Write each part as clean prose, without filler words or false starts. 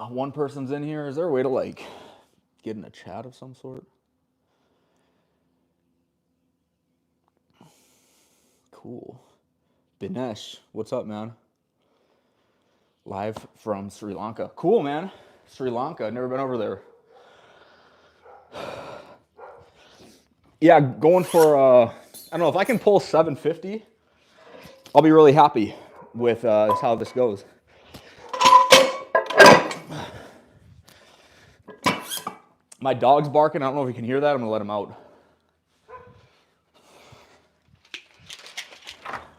One person's in here. Is there a way to like get in a chat of some sort? Cool. Dinesh, what's up, man? Live from Sri Lanka. Cool, man. Sri Lanka. Never been over there. Yeah, going for I don't know if I can pull 750. I'll be really happy with how this goes. My dog's barking. I don't know if you can hear that. I'm gonna let him out.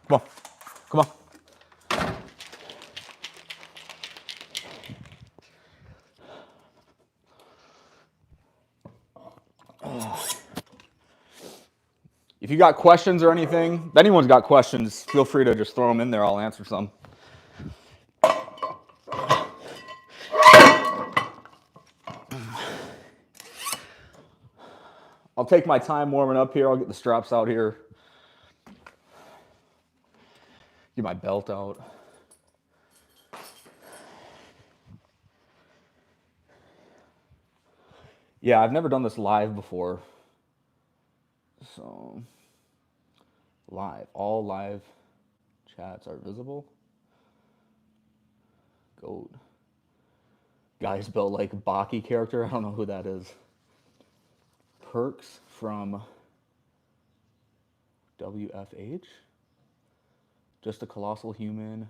Come on, come on. If you got questions or anything, if anyone's got questions, feel free to just throw them in there. I'll answer some. I'll take my time warming up here. I'll get the straps out here. Get my belt out. Yeah, I've never done this live before. So, live. All live chats are visible. Goat. Guys built like Baki character. I don't know who that is. Perks from WFH. Just a colossal human.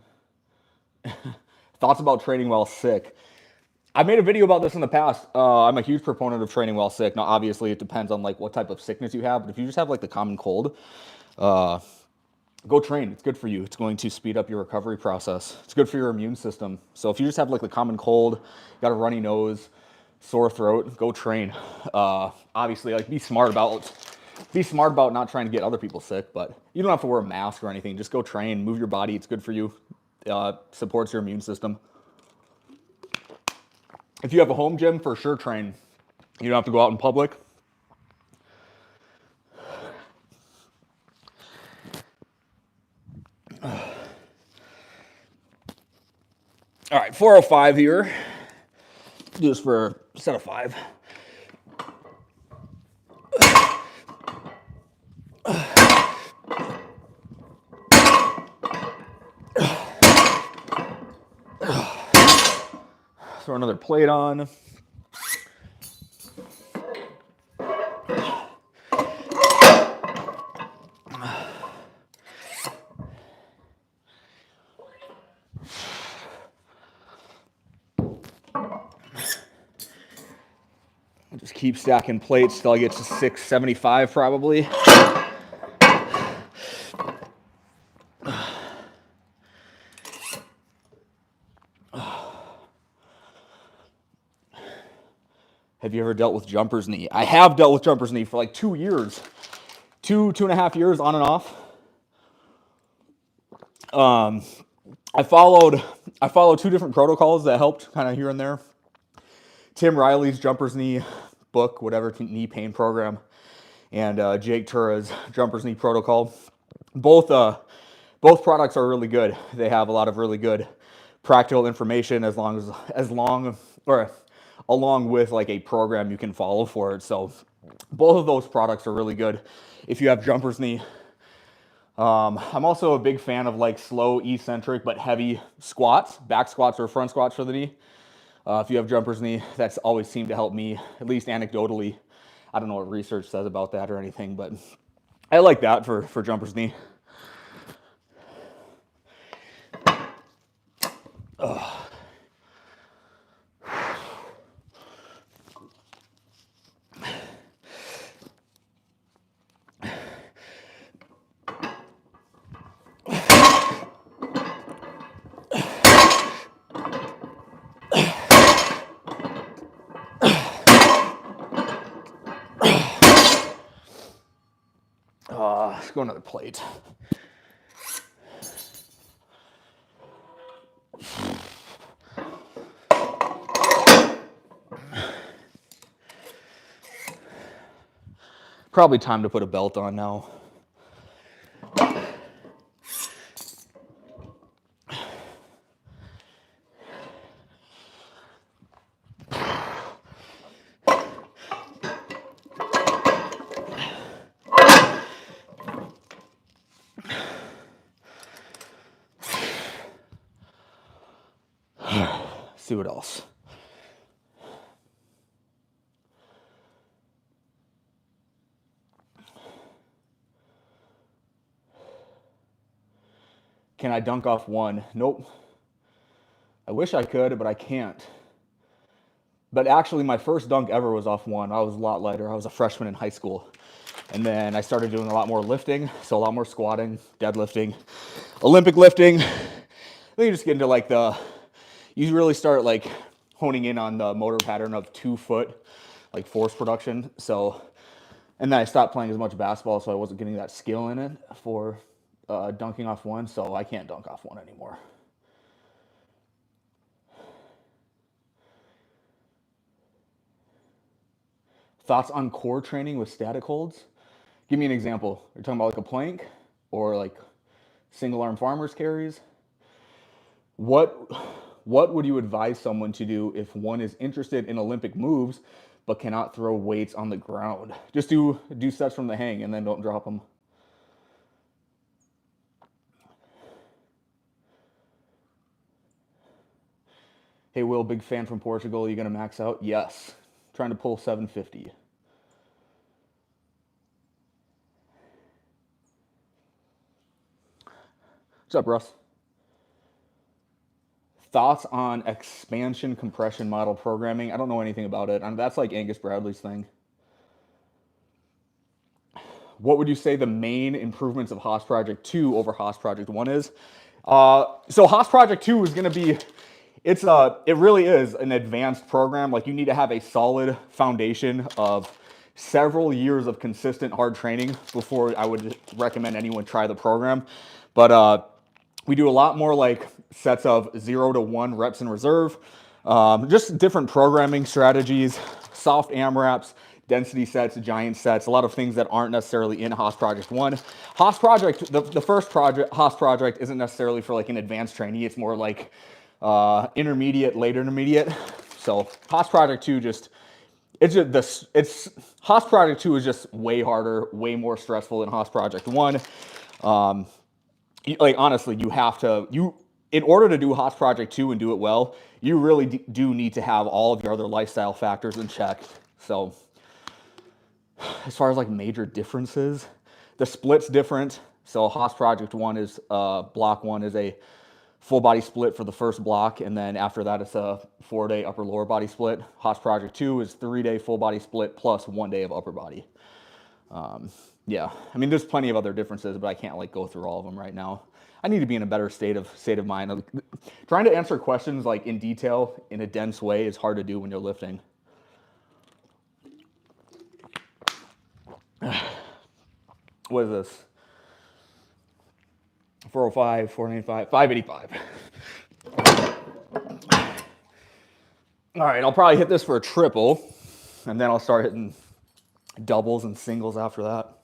Thoughts about training while sick. I made a video about this in the past. I'm a huge proponent of training while sick. Now, obviously, it depends on like what type of sickness you have. But if you just have like the common cold, go train. It's good for you. It's going to speed up your recovery process. It's good for your immune system. So if you just have like the common cold, got a runny nose, sore throat, go train. Obviously, like be smart about not trying to get other people sick. But you don't have to wear a mask or anything. Just go train. Move your body. It's good for you. Supports your immune system. If you have a home gym, for sure train. You don't have to go out in public. All right, 405 here. Do this for a set of 5. Throw another plate on. I'll just keep stacking plates till I get to 675 probably. Have you ever dealt with jumper's knee? I have dealt with jumper's knee for like 2 years. 2.5 years on and off. I followed 2 different protocols that helped kind of here and there. Tim Riley's jumper's knee book, whatever, knee pain program, and Jake Tura's jumper's knee protocol. Both products are really good. They have a lot of really good practical information along with like a program you can follow for it. So both of those products are really good if you have jumper's knee. I'm also a big fan of like slow, eccentric, but heavy squats, back squats or front squats for the knee. If you have jumper's knee, that's always seemed to help me, at least anecdotally. I don't know what research says about that or anything, but I like that for jumper's knee. Let's go another plate. Probably time to put a belt on now. see what else. Can I dunk off one? Nope. I wish I could, but I can't. But actually, my first dunk ever was off one. I was a lot lighter. I was a freshman in high school. And then I started doing a lot more lifting, so a lot more squatting, deadlifting, Olympic lifting. Then you just get into like you really start like honing in on the motor pattern of 2 foot, like force production. So, and then I stopped playing as much basketball, so I wasn't getting that skill in it for dunking off one, so I can't dunk off one anymore. Thoughts on core training with static holds? Give me an example. You're talking about like a plank or like single arm farmer's carries? What would you advise someone to do if one is interested in Olympic moves but cannot throw weights on the ground? Just do sets from the hang and then don't drop them. Hey Will, big fan from Portugal. Are you gonna max out? Yes. Trying to pull 750. What's up, Russ? Thoughts on expansion compression model programming? I don't know anything about it. That's like Angus Bradley's thing. What would you say the main improvements of Haas Project 2 over Haas Project 1 is? So Haas Project 2 is going to be, it really is an advanced program. Like you need to have a solid foundation of several years of consistent hard training before I would recommend anyone try the program. But we do a lot more like sets of 0 to 1 reps in reserve, just different programming strategies, soft AMRAPs, density sets, giant sets, a lot of things that aren't necessarily in Haas Project 1. Haas Project, the first project, Haas Project isn't necessarily for like an advanced trainee. It's more like intermediate, late intermediate. So Haas Project 2 Haas Project 2 is just way harder, way more stressful than Haas Project 1. Like honestly, in order to do Haas Project 2 and do it well, you really do need to have all of your other lifestyle factors in check. So as far as like major differences, the split's different. So Haas Project 1 is, block 1 is a full body split for the first block, and then after that it's a 4-day upper lower body split. Haas Project 2 is 3-day full body split plus 1 day of upper body. Yeah, I mean there's plenty of other differences, but I can't like go through all of them right now. I need to be in a better state of mind. Trying to answer questions like in detail in a dense way is hard to do when you're lifting. What is this? 405, 495, 585. All right, I'll probably hit this for a triple, and then I'll start hitting doubles and singles after that.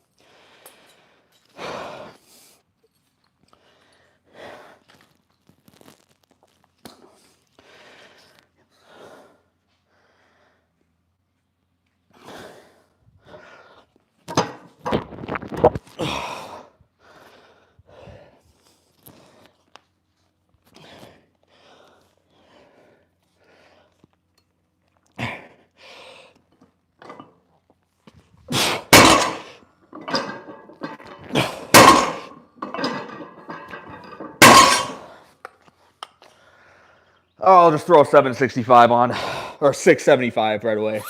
I'll just throw a 765 on, or 675 right away.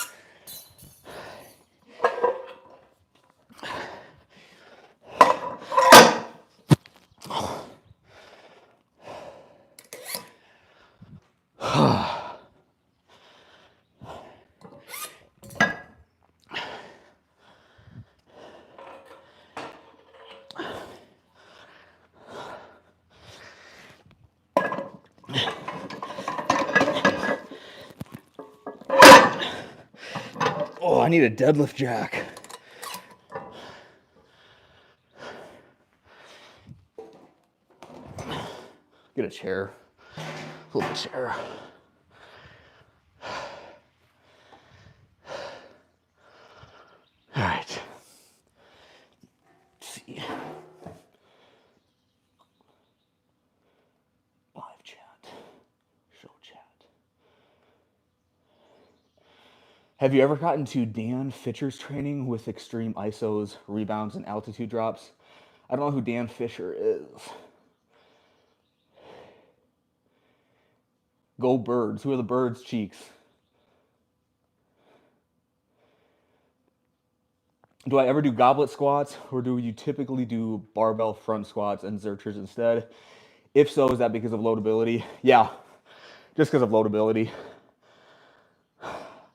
Oh, I need a deadlift jack. Get a chair. A little chair. All right. Let's see. Live chat. Show chat. Have you ever gotten to Dan Fisher's training with extreme ISOs, rebounds, and altitude drops? I don't know who Dan Fisher is. Go Birds. Who are the Birds' cheeks? Do I ever do goblet squats, or do you typically do barbell front squats and Zerchers instead? If so, is that because of loadability? Yeah, just because of loadability.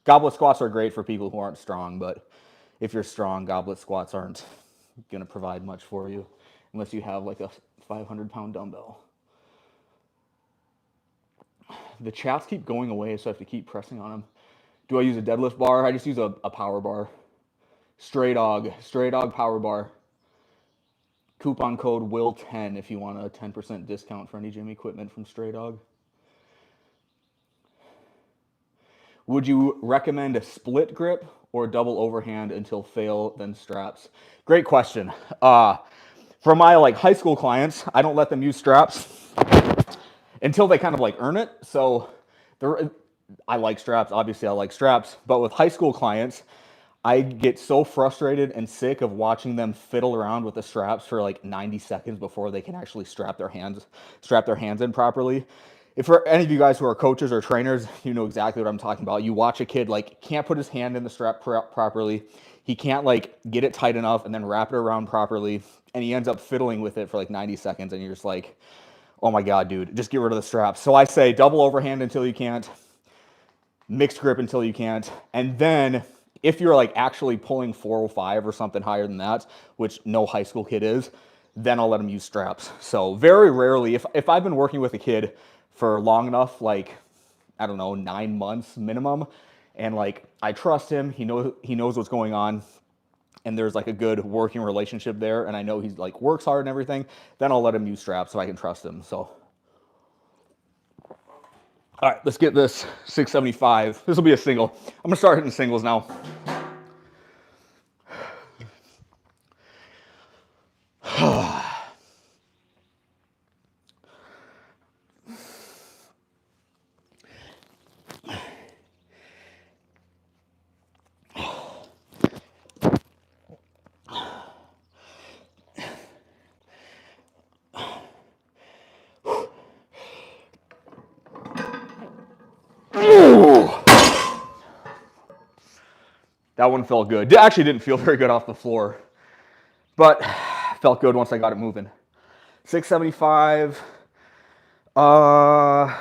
Goblet squats are great for people who aren't strong, but if you're strong, goblet squats aren't going to provide much for you unless you have like a 500-pound dumbbell. The chats keep going away, so I have to keep pressing on them. Do I use a deadlift bar? I just use a power bar. Stray Dog power bar. Coupon code WILL10 if you want a 10% discount for any gym equipment from Stray Dog. Would you recommend a split grip or double overhand until fail, then straps? Great question. For my like high school clients, I don't let them use straps until they kind of like earn it. So I like straps. Obviously, I like straps. But with high school clients, I get so frustrated and sick of watching them fiddle around with the straps for like 90 seconds before they can actually strap their hands in properly. If for any of you guys who are coaches or trainers, you know exactly what I'm talking about. You watch a kid like can't put his hand in the strap properly. He can't like get it tight enough and then wrap it around properly, and he ends up fiddling with it for like 90 seconds, and you're just like, oh my God, dude, just get rid of the straps. So I say double overhand until you can't, mixed grip until you can't, and then if you're like actually pulling 405 or something higher than that, which no high school kid is, then I'll let them use straps. So very rarely, if I've been working with a kid for long enough, like, I don't know, 9 months minimum, and like I trust him, he knows what's going on, and there's like a good working relationship there, and I know he's like works hard and everything, then I'll let him use straps so I can trust him. So all right, let's get this 675. This will be a single. I'm gonna start hitting singles now. That one felt good. It actually didn't feel very good off the floor, but felt good once I got it moving. 675. If I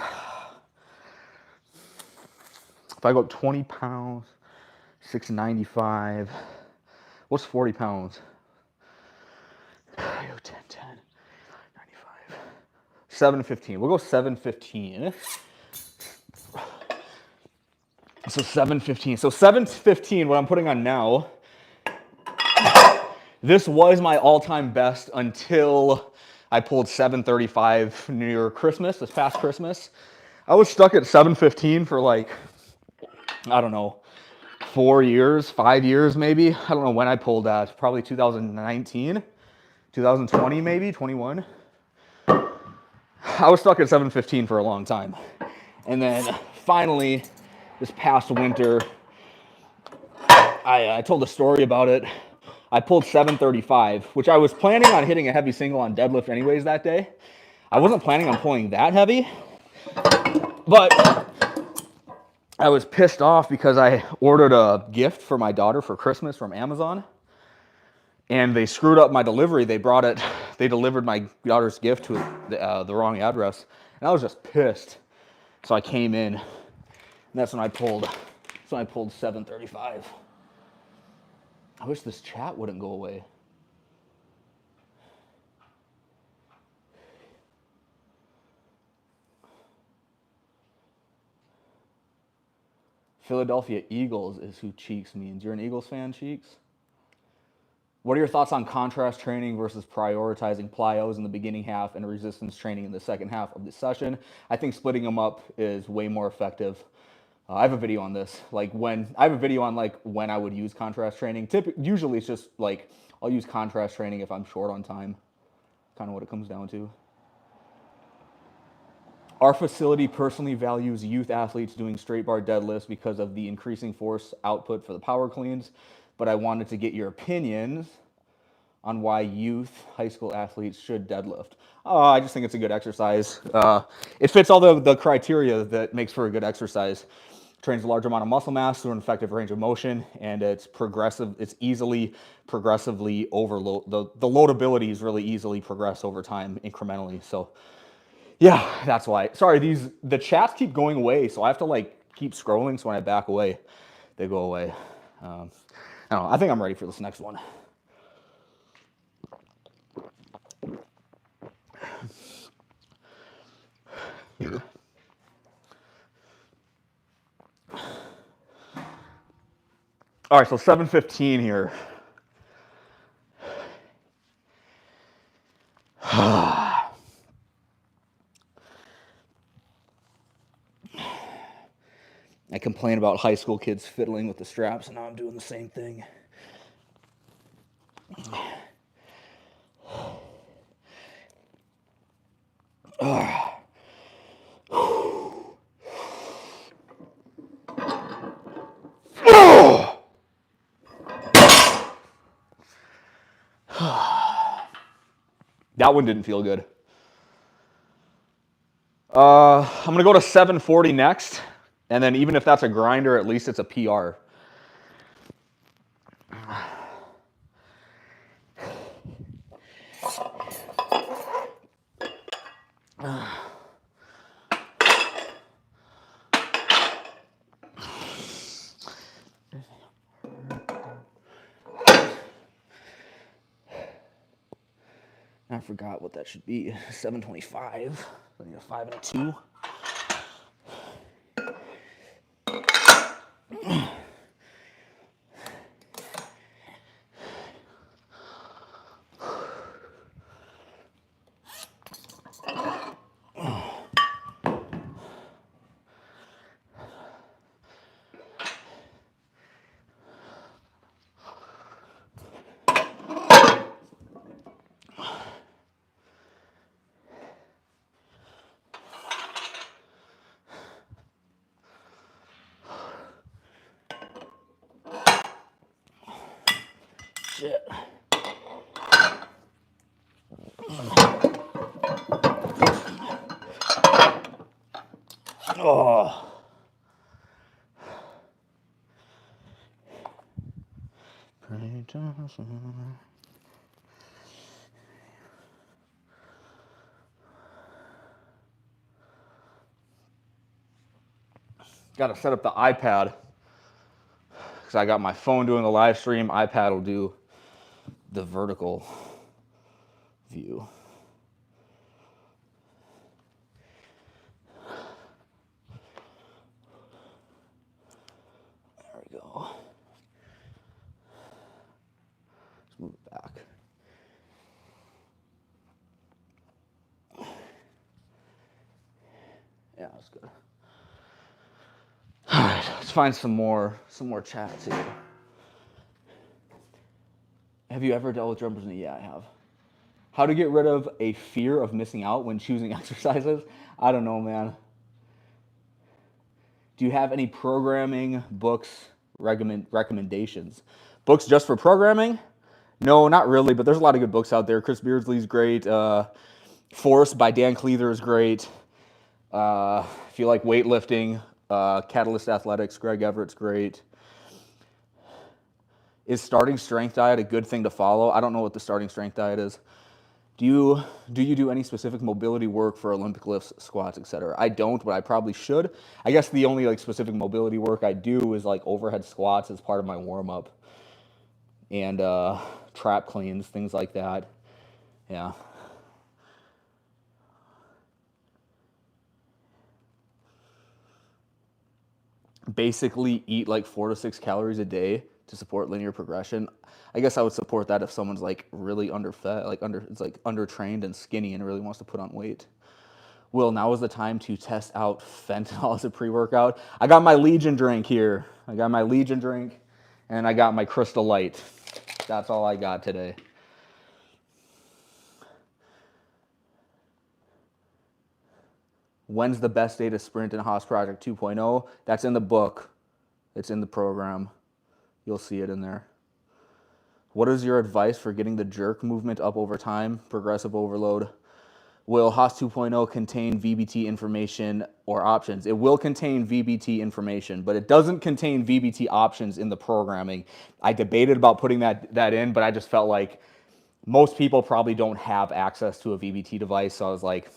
go up 20 pounds, 695. What's 40 pounds? 10, 95. 715. We'll go 715. So 715. So 715, what I'm putting on now, this was my all-time best until I pulled 735 near Christmas, this past Christmas. I was stuck at 715 for like, I don't know, 4 years, 5 years maybe. I don't know when I pulled that. Probably 2019, 2020 maybe, 21. I was stuck at 715 for a long time. And then finally, this past winter, I told a story about it. I pulled 735, which I was planning on hitting a heavy single on deadlift anyways that day. I wasn't planning on pulling that heavy, but I was pissed off because I ordered a gift for my daughter for Christmas from Amazon, and they screwed up my delivery. They delivered my daughter's gift to the wrong address, and I was just pissed. So I came in, and that's when I pulled 735. I wish this chat wouldn't go away. Philadelphia Eagles is who Cheeks means. You're an Eagles fan, Cheeks? What are your thoughts on contrast training versus prioritizing plyos in the beginning half and resistance training in the second half of the session? I think splitting them up is way more effective. I have a video on this. When I would use contrast training. Usually it's just like I'll use contrast training if I'm short on time. Kind of what it comes down to. Our facility personally values youth athletes doing straight bar deadlifts because of the increasing force output for the power cleans, but I wanted to get your opinions on why youth high school athletes should deadlift. I just think it's a good exercise. It fits all the criteria that makes for a good exercise. Trains a large amount of muscle mass through an effective range of motion, and it's progressive. It's easily progressively overload. The loadability is really easily progressed over time incrementally. So yeah, that's why. Sorry, the chats keep going away, so I have to like keep scrolling. So when I back away, they go away. I don't know. I think I'm ready for this next one. All right, so 7:15 here. I complain about high school kids fiddling with the straps, and now I'm doing the same thing. That one didn't feel good. I'm going to go to 740 next. And then even if that's a grinder, at least it's a PR. I forgot what that should be. 725. I need a 5 and a 2. Shit. Oh. Got to set up the iPad because I got my phone doing the live stream. iPad will do the vertical view. There we go. Let's move it back. Yeah, that's good. All right, let's find some more chats here. Have you ever dealt with jumpers? Yeah, I have. How to get rid of a fear of missing out when choosing exercises? I don't know, man. Do you have any programming books recommendations? Books just for programming? No, not really, but there's a lot of good books out there. Chris Beardsley's great. Force by Dan Cleather is great. If you like weightlifting, Catalyst Athletics, Greg Everett's great. Is starting strength diet a good thing to follow? I don't know what the starting strength diet is. Do you do any specific mobility work for Olympic lifts, squats, etc.? I don't, but I probably should. I guess the only like specific mobility work I do is like overhead squats as part of my warm up, and trap cleans, things like that. Yeah. Basically, eat like 4 to 6 calories a day to support linear progression. I guess I would support that if someone's like really underfed, it's like undertrained and skinny and really wants to put on weight. Will, now is the time to test out fentanyl as a pre-workout. I got my Legion drink here. And I got my Crystal Light. That's all I got today. When's the best day to sprint in Haas Project 2.0? That's in the book. It's in the program. You'll see it in there. What is your advice for getting the jerk movement up over time? Progressive overload. Will Haas 2.0 contain VBT information or options? It will contain VBT information, but it doesn't contain VBT options in the programming. I debated about putting that in, but I just felt like most people probably don't have access to a VBT device. So I was like,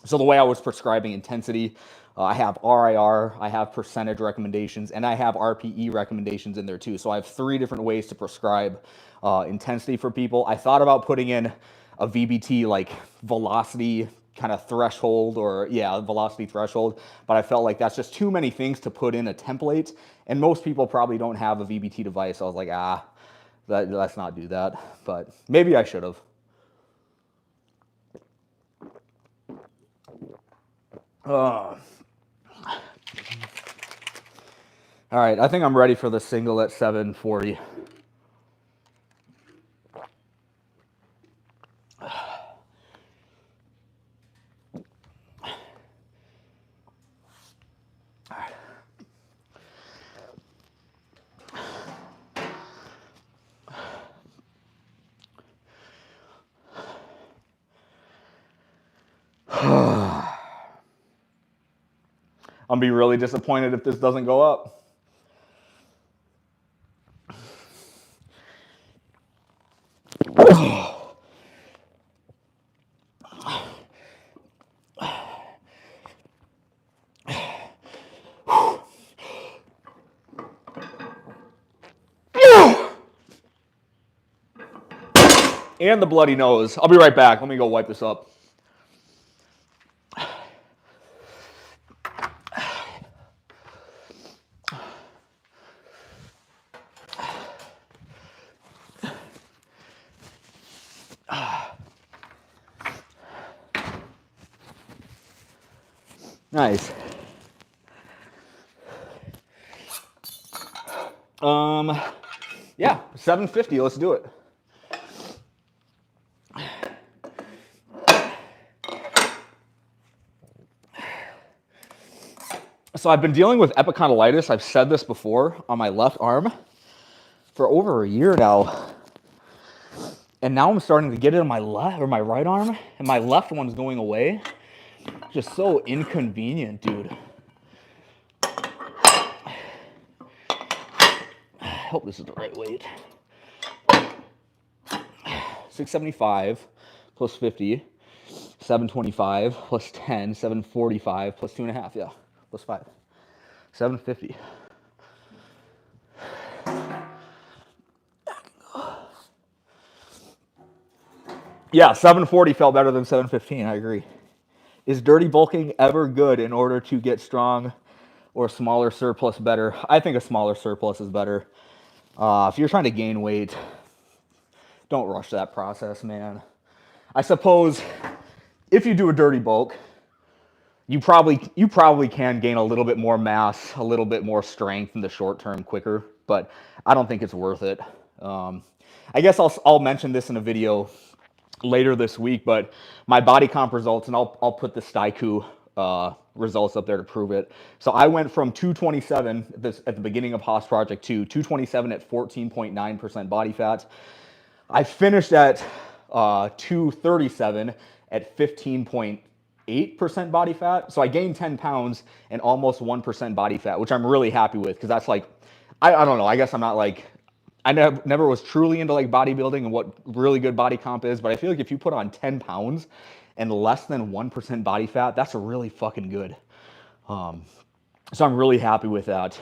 so the way I was prescribing intensity, I have RIR, I have percentage recommendations, and I have RPE recommendations in there too. So I have 3 different ways to prescribe intensity for people. I thought about putting in a VBT like velocity kind of threshold, or velocity threshold, but I felt like that's just too many things to put in a template, and most people probably don't have a VBT device. So I was like, let's not do that, but maybe I should have. All right, I think I'm ready for the single at 740. I'm gonna be really disappointed if this doesn't go up. And the bloody nose. I'll be right back. Let me go wipe this up. Nice. Yeah, 750. Let's do it. So I've been dealing with epicondylitis. I've said this before, on my left arm for over a year now. And now I'm starting to get it on my left or my right arm, and my left one's going away. Just so inconvenient, dude. I hope this is the right weight. 675 plus 50, 725 plus 10, 745 plus 2.5, yeah, plus 5, 750. Yeah, 740 felt better than 715, I agree. Is dirty bulking ever good in order to get strong, or smaller surplus better? I think a smaller surplus is better. If you're trying to gain weight, don't rush that process, man. I suppose if you do a dirty bulk, you probably can gain a little bit more mass, a little bit more strength in the short term quicker, but I don't think it's worth it. I guess I'll mention this in a video later this week, but my body comp results, and I'll put the Staiku results up there to prove it. So I went from 227 at the beginning of Haas Project 2, 227 at 14.9% body fat. I finished at 237 at 15.8% body fat. So I gained 10 pounds and almost 1% body fat, which I'm really happy with, because that's like, I don't know, I guess I'm not like, I never was truly into like bodybuilding and what really good body comp is, but I feel like if you put on 10 pounds and less than 1% body fat, that's really fucking good. So I'm really happy with that.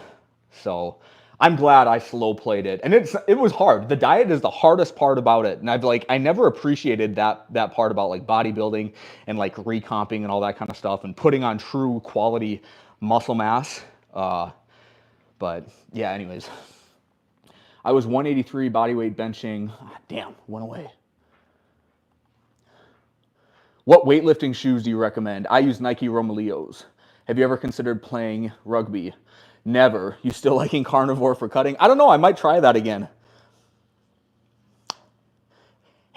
So I'm glad I slow played it. And it was hard. The diet is the hardest part about it. And I never appreciated that part about like bodybuilding and like recomping and all that kind of stuff and putting on true quality muscle mass. But yeah, anyways. I was 183 body weight benching. Damn, went away. What weightlifting shoes do you recommend? I use Nike Romaleos. Have you ever considered playing rugby? Never. You still liking carnivore for cutting? I don't know. I might try that again.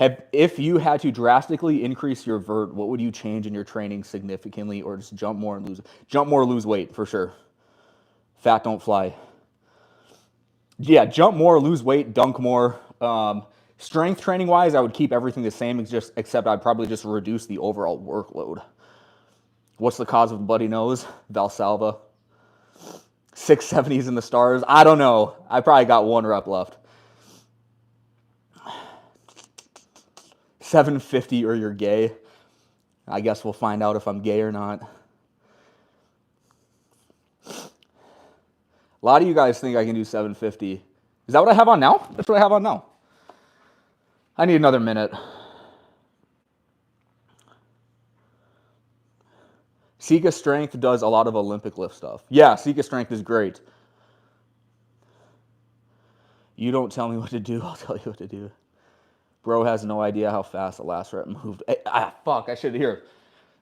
If you had to drastically increase your vert, what would you change in your training significantly, or just jump more, lose weight for sure? Fat don't fly. Yeah, jump more, lose weight, dunk more. Strength training wise, I would keep everything the same, except I'd probably just reduce the overall workload. What's the cause of the bloody nose? Valsalva. 670s in the stars. I don't know. I probably got 1 rep left. 750 or you're gay. I guess we'll find out if I'm gay or not. A lot of you guys think I can do 750. Is that what I have on now? That's what I have on now. I need another minute. Sika Strength does a lot of Olympic lift stuff. Yeah, Sika Strength is great. You don't tell me what to do, I'll tell you what to do. Bro has no idea how fast the last rep moved. Fuck, I should hear.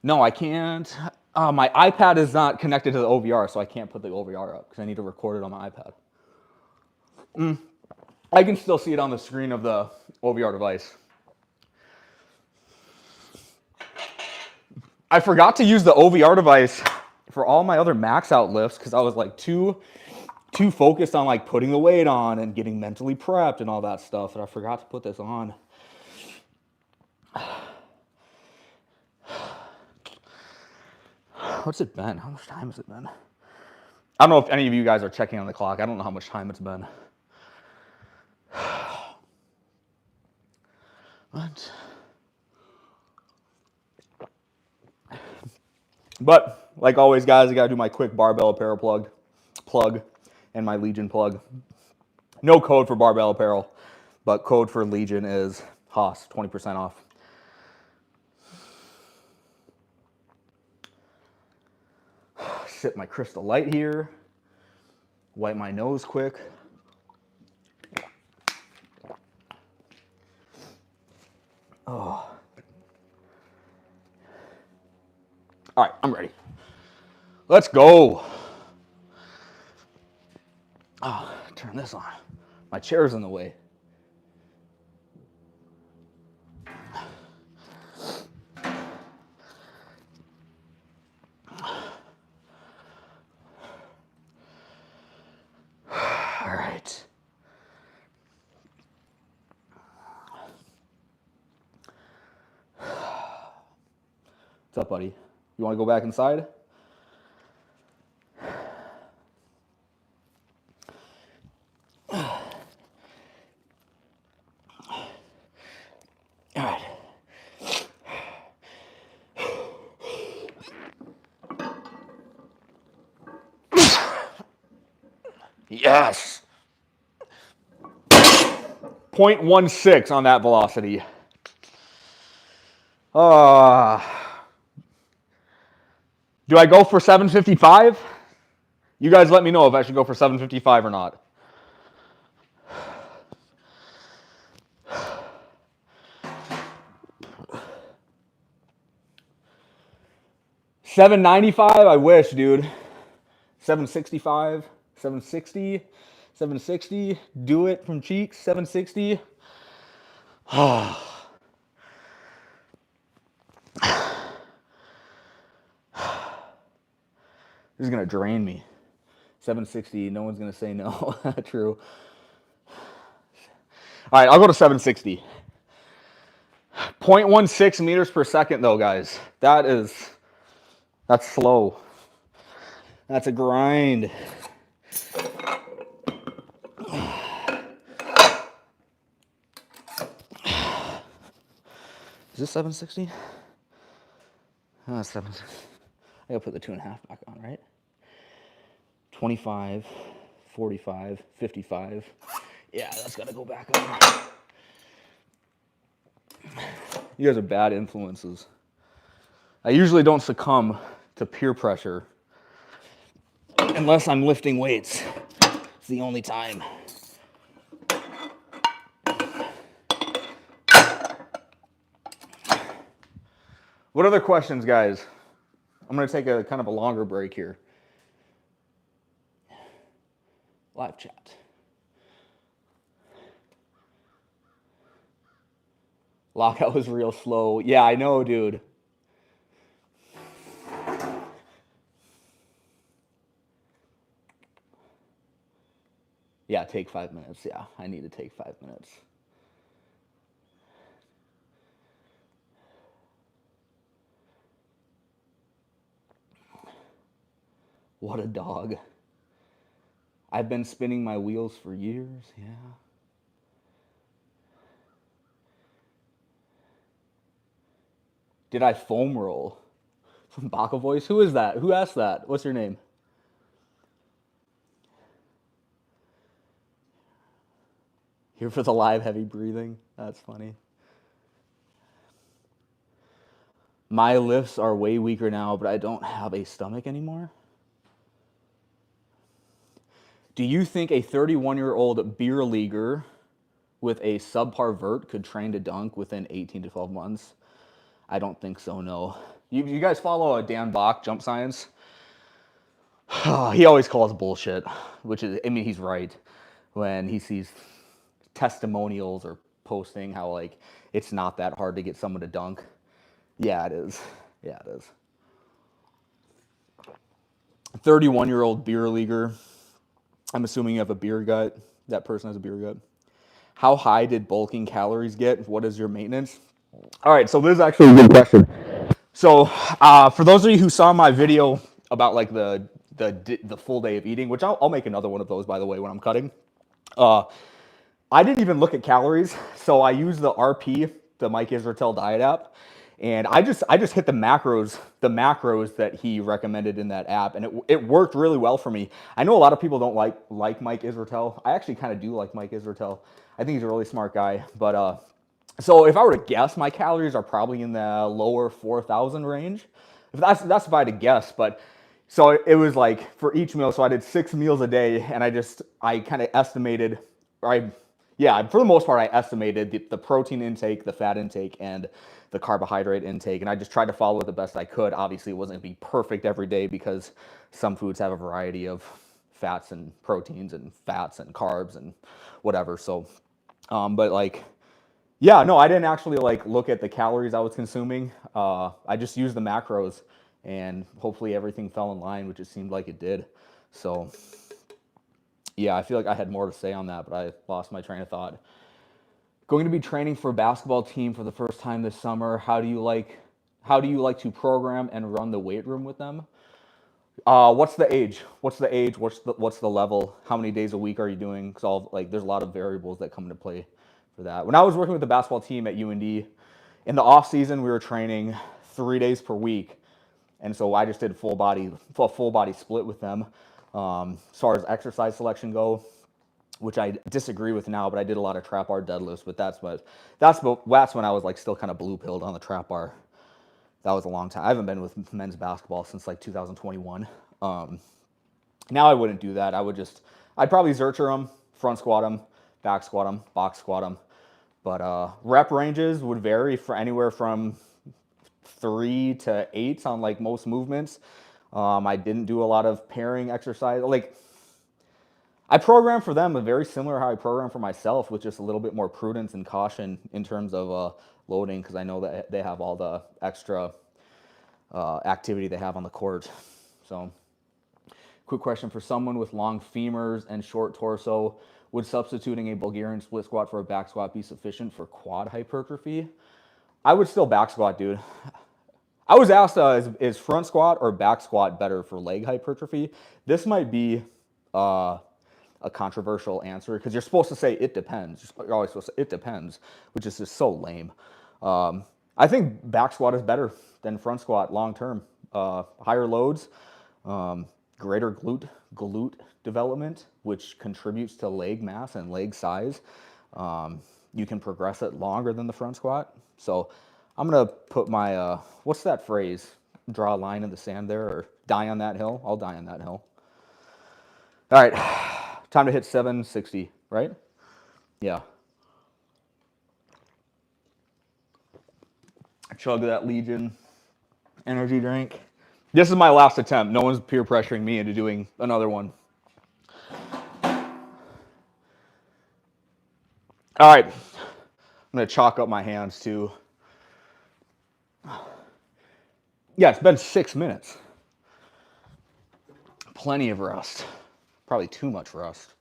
No, I can't. My iPad is not connected to the OVR, so I can't put the OVR up because I need to record it on my iPad. I can still see it on the screen of the OVR device. I forgot to use the OVR device for all my other max out lifts because I was like too focused on like putting the weight on and getting mentally prepped and all that stuff that I forgot to put this on. What's it been? How much time has it been? I don't know if any of you guys are checking on the clock. I don't know how much time it's been. What? But like always, guys, I gotta do my quick barbell apparel plug, and my Legion plug. No code for barbell apparel, but code for Legion is Haas, 20% off. Sip my Crystal Light here. Wipe my nose quick. Oh. All right, I'm ready. Let's go. Oh, turn this on. My chair's in the way. All right. What's up, buddy? You want to go back inside? All right. Yes. 0.16 on that velocity. Do I go for 755? You guys let me know if I should go for 755 or not. $795, I wish, dude. 765, 760, 760. Do it from cheeks, 760. This is gonna drain me. 760, no one's gonna say no. True. All right, I'll go to 760. 0.16 meters per second though, guys. That's slow. That's a grind. Is this 760? Oh, 760. I gotta put the 2.5 back on, right? 25, 45, 55. Yeah, that's gotta go back on. You guys are bad influences. I usually don't succumb to peer pressure unless I'm lifting weights. It's the only time. What other questions, guys? I'm going to take a kind of a longer break here. Live chat. Lockout was real slow. Yeah, I know, dude. Yeah, take 5 minutes. Yeah, I need to take 5 minutes. What a dog. I've been spinning my wheels for years. Yeah. Did I foam roll? From Baka Voice? Who is that? Who asked that? What's your name? Here for the live heavy breathing. That's funny. My lifts are way weaker now, but I don't have a stomach anymore. Do you think a 31-year-old beer leaguer with a subpar vert could train to dunk within 18 to 12 months? I don't think so, no. You guys follow Dan Bach, Jump Science? He always calls bullshit, which is, I mean, he's right when he sees testimonials or posting how, like, it's not that hard to get someone to dunk. Yeah, it is. Yeah, it is. 31-year-old beer leaguer. I'm assuming you have a beer gut. That person has a beer gut. How high did bulking calories get? What is your maintenance? All right, so this is actually a good question. So, for those of you who saw my video about like the full day of eating, which I'll make another one of those, by the way, when I'm cutting. I didn't even look at calories, so I used the RP, the Mike Israetel diet app, and I just hit the macros that he recommended in that app, and it worked really well for me. I know a lot of people don't like Mike Israetel. I actually kind of do like Mike Israetel. I think he's a really smart guy, but so if I were to guess, my calories are probably in the lower 4,000 range. If that's if I had to guess, but so it was like for each meal. So I did 6 meals a day, and I kind of estimated, or yeah, for the most part, I estimated the protein intake, the fat intake, and the carbohydrate intake, and I just tried to follow it the best I could. Obviously, it wasn't going to be perfect every day because some foods have a variety of fats and proteins and fats and carbs and whatever. So, but like, yeah, no, I didn't actually like look at the calories I was consuming. I just used the macros, and hopefully everything fell in line, which it seemed like it did. So, yeah, I feel like I had more to say on that, but I lost my train of thought. Going to be training for a basketball team for the first time this summer. How do you like to program and run the weight room with them? What's the age? What's the age? What's the level? How many days a week are you doing? Because all like there's a lot of variables that come into play for that. When I was working with the basketball team at UND, in the off season we were training 3 days per week, and so I just did full body split with them. As far as exercise selection go, which I disagree with now, but I did a lot of trap bar deadlifts. But that's when I was like still kind of blue pilled on the trap bar. That was a long time. I haven't been with men's basketball since like 2021. Now I wouldn't do that. I'd probably zercher them, front squat them, back squat them, box squat them. But rep ranges would vary for anywhere from 3 to 8 on like most movements. I didn't do a lot of pairing exercise. Like I program for them, but very similar how I program for myself, with just a little bit more prudence and caution in terms of loading, because I know that they have all the extra activity they have on the court. So, quick question for someone with long femurs and short torso: would substituting a Bulgarian split squat for a back squat be sufficient for quad hypertrophy? I would still back squat, dude. I was asked, is front squat or back squat better for leg hypertrophy? This might be a controversial answer, because you're supposed to say it depends. You're always supposed to say it depends, which is just so lame. I think back squat is better than front squat long term. Higher loads, greater glute development, which contributes to leg mass and leg size. You can progress it longer than the front squat. So I'm gonna put my what's that phrase? Draw a line in the sand there, or die on that hill. I'll die on that hill. All right, time to hit 760, right? Yeah. Chug that Legion energy drink. This is my last attempt. No one's peer pressuring me into doing another one. All right. going to chalk up my hands too. Yeah, it's been 6 minutes. Plenty of rust. Probably too much rust.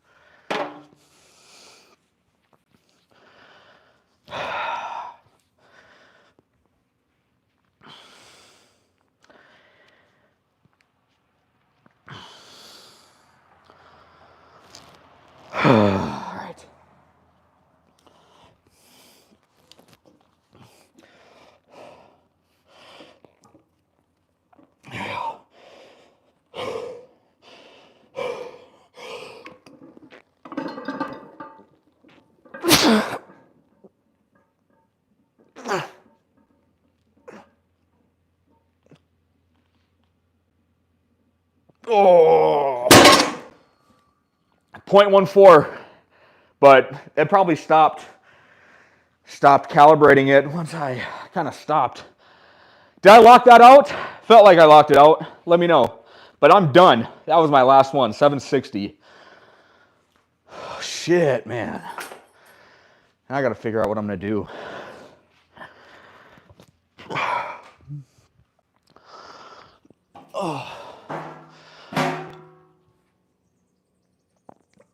All right. Oh, 0.14, but it probably stopped calibrating it once I kind of stopped. Did I lock that out? Felt like I locked it out. Let me know. But I'm done. That was my last one, 760. Oh, shit, man. I got to figure out what I'm going to do. Oh.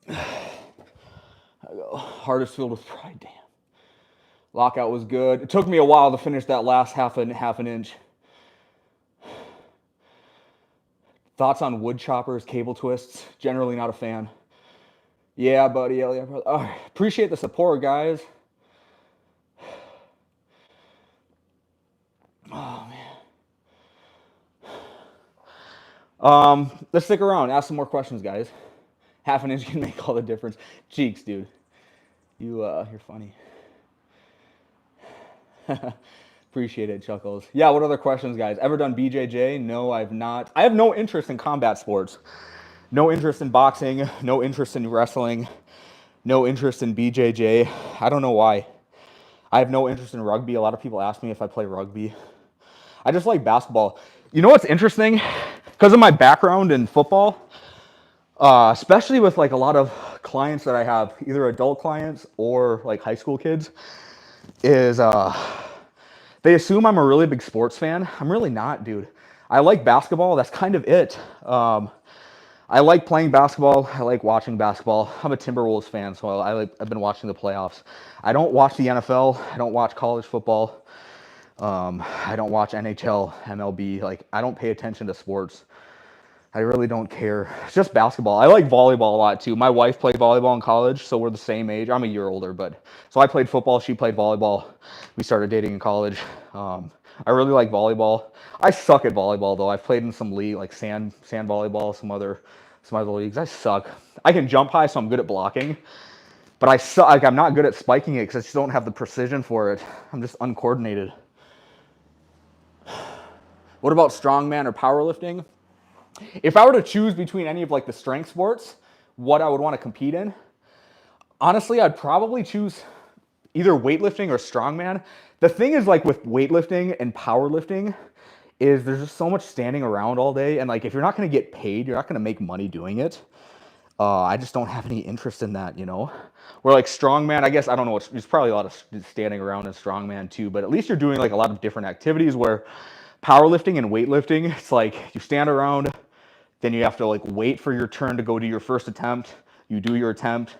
I go, hardest filled with pride, damn. Lockout was good. It took me a while to finish that last half an inch. Thoughts on wood choppers, cable twists? Generally not a fan. Yeah, buddy. Yeah, brother. Oh, appreciate the support, guys. Oh, man. Let's stick around. Ask some more questions, guys. Half an inch can make all the difference. Cheeks, dude. You're funny. Appreciate it, Chuckles. Yeah, what other questions, guys? Ever done BJJ? No, I've not. I have no interest in combat sports. No interest in boxing. No interest in wrestling. No interest in BJJ. I don't know why. I have no interest in rugby. A lot of people ask me if I play rugby. I just like basketball. You know what's interesting? Because of my background in football, especially with like a lot of clients that I have, either adult clients or like high school kids, is they assume I'm a really big sports fan. I'm really not, dude. I like basketball. That's kind of it. I like playing basketball. I like watching basketball. I'm a Timberwolves fan, so I've been watching the playoffs. I don't watch the NFL. I don't watch college football. I don't watch NHL, MLB. Like, I don't pay attention to sports. I really don't care. It's just basketball. I like volleyball a lot too. My wife played volleyball in college, so we're the same age. I'm a year older, but so I played football. She played volleyball. We started dating in college. I really like volleyball. I suck at volleyball though. I've played in some league like sand volleyball, some other leagues. I suck. I can jump high, so I'm good at blocking, but I suck. Like, I'm not good at spiking it because I just don't have the precision for it. I'm just uncoordinated. What about strongman or powerlifting? If I were to choose between any of like the strength sports, what I would want to compete in, honestly, I'd probably choose either weightlifting or strongman. The thing is, like with weightlifting and powerlifting, is there's just so much standing around all day, and like if you're not going to get paid, you're not going to make money doing it. I just don't have any interest in that, you know. Where like strongman, I guess I don't know. There's probably a lot of standing around in strongman too, but at least you're doing like a lot of different activities. Where powerlifting and weightlifting, it's like you stand around, then you have to like wait for your turn to go do your first attempt. You do your attempt.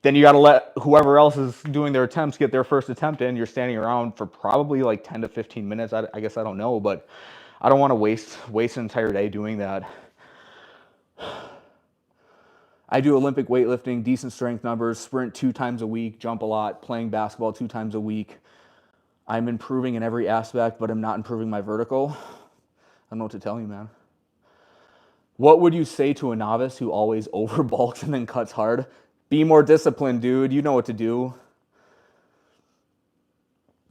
Then you got to let whoever else is doing their attempts get their first attempt in. You're standing around for probably like 10 to 15 minutes. I guess I don't know, but I don't want to waste an entire day doing that. I do Olympic weightlifting, decent strength numbers, sprint 2 times a week, jump a lot, playing basketball 2 times a week. I'm improving in every aspect, but I'm not improving my vertical. I don't know what to tell you, man. What would you say to a novice who always overbulks and then cuts hard? Be more disciplined, dude. You know what to do.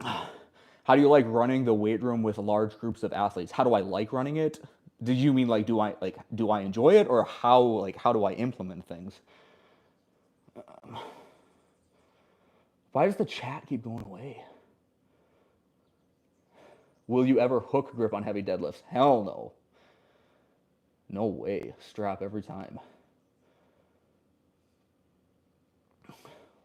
How do you like running the weight room with large groups of athletes? How do I like running it? Did you mean like do I enjoy it, or how do I implement things? Why does the chat keep going away? Will you ever hook grip on heavy deadlifts? Hell no. No way. Strap every time.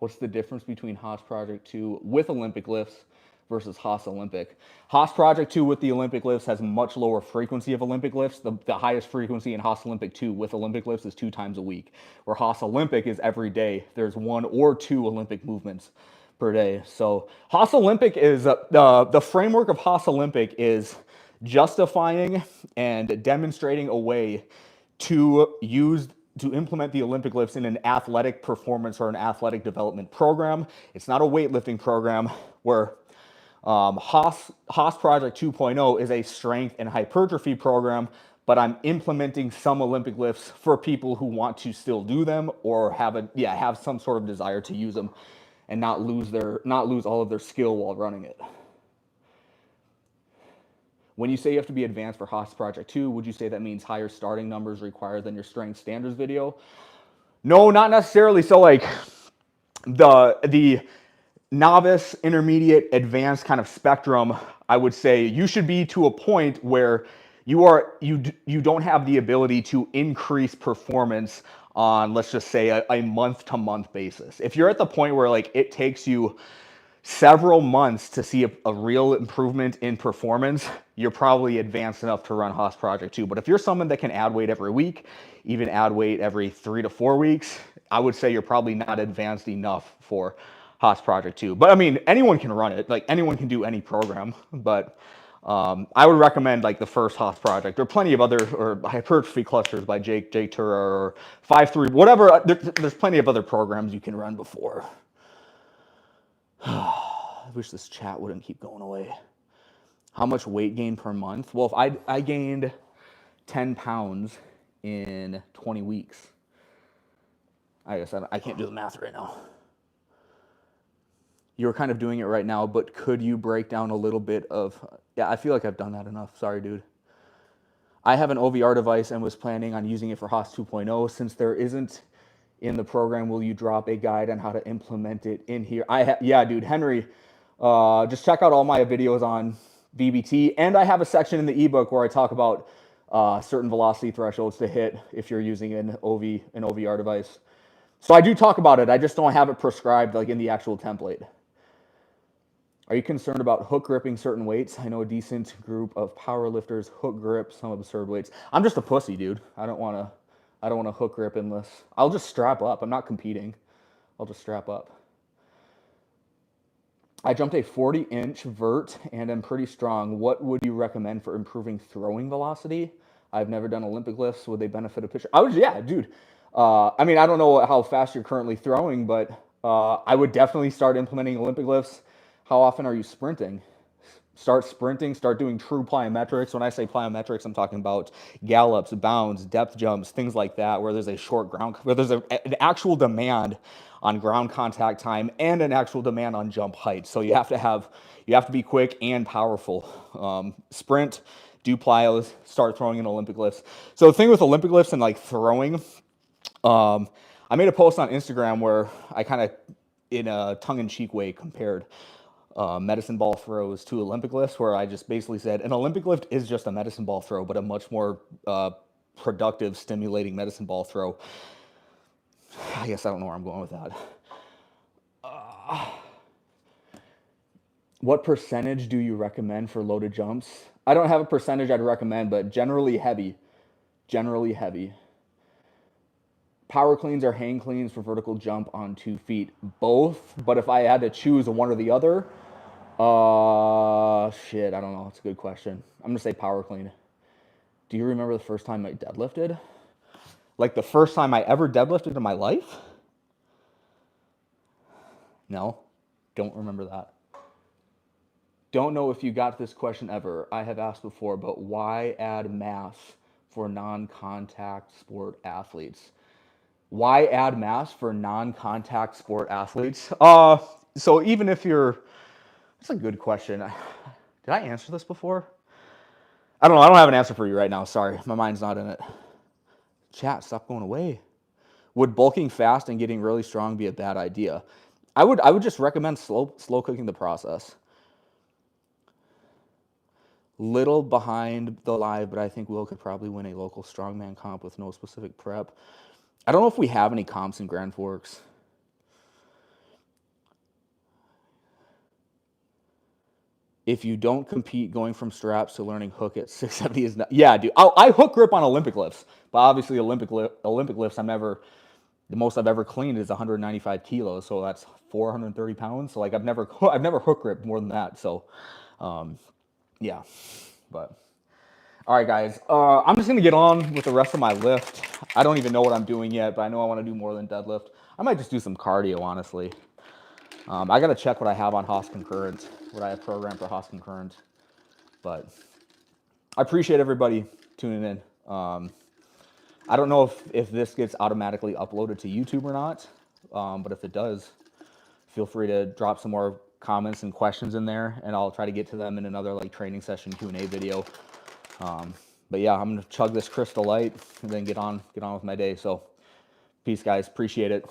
What's the difference between Haas Project 2 with Olympic lifts versus Haas Olympic? Haas Project 2 with the Olympic lifts has much lower frequency of Olympic lifts. The highest frequency in Haas Olympic 2 with Olympic lifts is 2 times a week, where Haas Olympic is every day. There's 1 or 2 Olympic movements per day. So Haas Olympic is, the framework of Haas Olympic is justifying and demonstrating a way to implement the Olympic lifts in an athletic performance or an athletic development program. It's not a weightlifting program where Haas Project 2.0 is a strength and hypertrophy program, but I'm implementing some Olympic lifts for people who want to still do them or have some sort of desire to use them and not lose all of their skill while running it. When you say you have to be advanced for Haas Project 2, would you say that means higher starting numbers required than your strength standards video? No, not necessarily. So like the novice, intermediate, advanced kind of spectrum, I would say you should be to a point where you don't have the ability to increase performance on, let's just say, a month-to-month basis. If you're at the point where like it takes you several months to see a real improvement in performance, you're probably advanced enough to run Haas Project 2. But if you're someone that can add weight every week, even add weight every 3 to 4 weeks, I would say you're probably not advanced enough for Haas Project 2. But I mean, anyone can run it. Like anyone can do any program. But I would recommend like the first Haas Project. There are plenty of other, or hypertrophy clusters by Jake Turer, or 5-3, whatever. There's plenty of other programs you can run before. I wish this chat wouldn't keep going away. How much weight gain per month? Well, if I gained 10 pounds in 20 weeks. I guess I can't do the math right now. You're kind of doing it right now, but could you break down a little bit of... Yeah, I feel like I've done that enough. Sorry, dude. I have an OVR device and was planning on using it for Haas 2.0. Since there isn't in the program, will you drop a guide on how to implement it in here? Yeah, dude, Henry, just check out all my videos on VBT, and I have a section in the ebook where I talk about certain velocity thresholds to hit if you're using an OVR device. So I do talk about it. I just don't have it prescribed like in the actual template. Are you concerned about hook gripping certain weights? I know a decent group of power lifters hook grip some absurd weights. I'm just a pussy, dude. I don't want to hook grip unless I'll just strap up. I'm not competing. I'll just strap up. I jumped a 40-inch vert and am pretty strong. What would you recommend for improving throwing velocity? I've never done Olympic lifts. Would they benefit a pitcher? Yeah, dude. I mean, I don't know how fast you're currently throwing, but I would definitely start implementing Olympic lifts. How often are you sprinting? Start sprinting, start doing true plyometrics. When I say plyometrics, I'm talking about gallops, bounds, depth jumps, things like that, where there's a short ground, where there's an actual demand on ground contact time and an actual demand on jump height. So you have to be quick and powerful. Sprint, do plyos, start throwing in Olympic lifts. So the thing with Olympic lifts and like throwing, I made a post on Instagram where I kind of, in a tongue-in-cheek way, compared medicine ball throws to Olympic lifts, where I just basically said an Olympic lift is just a medicine ball throw, but a much more productive, stimulating medicine ball throw. I guess I don't know where I'm going with that. What percentage do you recommend for loaded jumps? I don't have a percentage I'd recommend, but generally heavy. Generally heavy. Power cleans or hang cleans for vertical jump on 2 feet? Both, but if I had to choose one or the other, shit, I don't know. It's a good question. I'm gonna say power clean. Do you remember the first time I deadlifted? Like the first time I ever deadlifted in my life? No, don't remember that. Don't know if you got this question ever. I have asked before, but why add mass for non-contact sport athletes? Why add mass for non-contact sport athletes? So even if you're, that's a good question. Did I answer this before? I don't know. I don't have an answer for you right now. Sorry, my mind's not in it. Chat, stop going away. Would bulking fast and getting really strong be a bad idea? I would just recommend slow cooking the process. Little behind the live, but I think Will could probably win a local strongman comp with no specific prep. I don't know if we have any comps in Grand Forks. If you don't compete, going from straps to learning hook at 670 is not. Yeah, dude. I hook grip on Olympic lifts, but obviously Olympic lifts, the most I've ever cleaned is 195 kilos, so that's 430 pounds. So like I've never hook gripped more than that. So, yeah, but all right, guys. I'm just gonna get on with the rest of my lift. I don't even know what I'm doing yet, but I know I want to do more than deadlift. I might just do some cardio, honestly. I gotta check what I have on Haas Concurrent, what I have programmed for Haas Concurrent. But I appreciate everybody tuning in. I don't know if this gets automatically uploaded to YouTube or not, but if it does, feel free to drop some more comments and questions in there, and I'll try to get to them in another like training session Q&A video. But yeah, I'm gonna chug this Crystal Light and then get on with my day. So, peace, guys. Appreciate it.